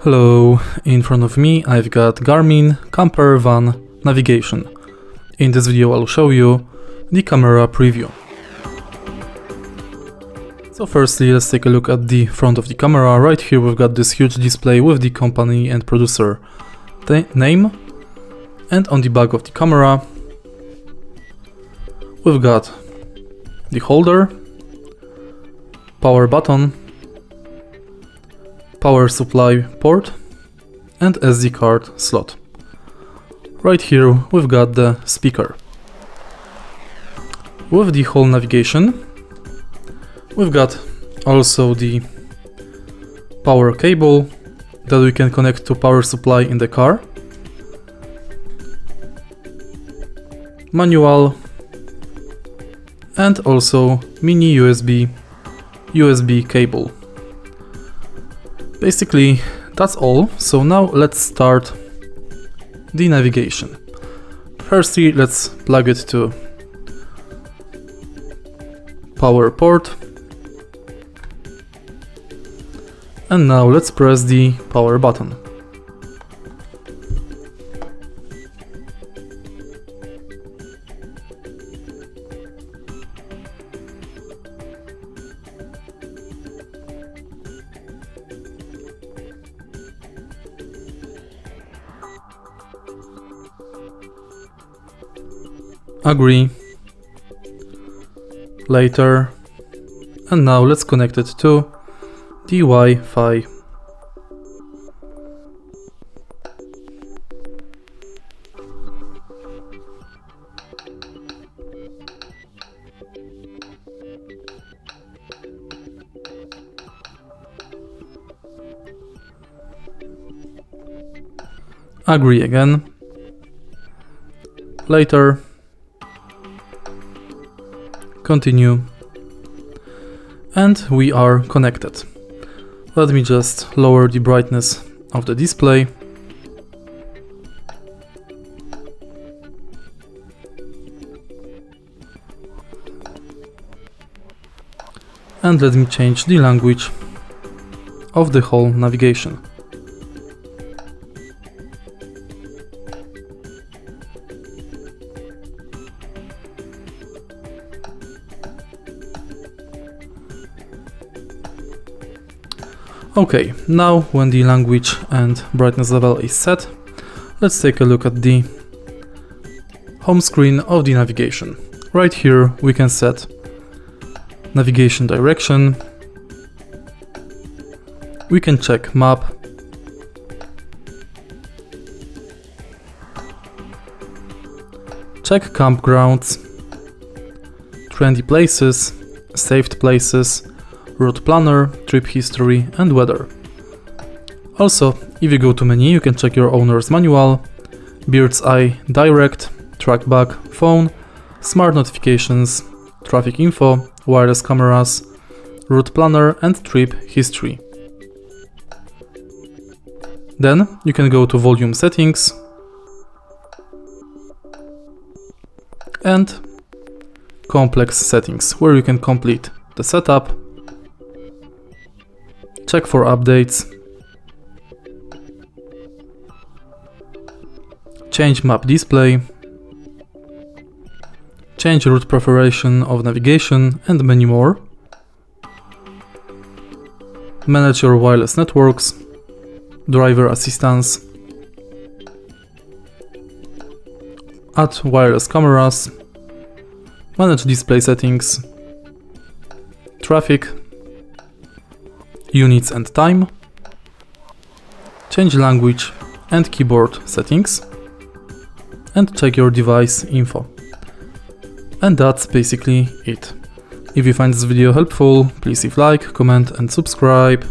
Hello, in front of me I've got Garmin Campervan navigation. In this video I'll show you the camera preview. So firstly, let's take a look at the front of the camera. Right here we've got this huge display with the company and producer name, and on the back of the camera we've got the holder, power button, power supply port and SD card slot. Right here we've got the speaker. With the whole navigation we've got also the power cable that we can connect to power supply in the car, manual, and also mini USB cable. Basically that's all, so now let's start the navigation. Firstly, let's plug it to power port, and now let's press the power button. Agree, later, and now let's connect it to the Wi-Fi. Agree again, later, continue, and we are connected. Let me just lower the brightness of the display. And let me change the language of the whole navigation. Okay, now when the language and brightness level is set, let's take a look at the home screen of the navigation. Right here we can set navigation direction, we can check map, check campgrounds, trendy places, saved places, route planner, trip history and weather. Also, if you go to menu, you can check your owner's manual, bird's eye direct, track back, phone, smart notifications, traffic info, wireless cameras, route planner and trip history. Then you can go to volume settings and complex settings, where you can complete the setup, check for updates, change map display, change route preparation of navigation and many more, manage your wireless networks, driver assistance, add wireless cameras, manage display settings, traffic, units and time, change language and keyboard settings, and check your device info. And that's basically it. If you find this video helpful, please leave like, comment and subscribe.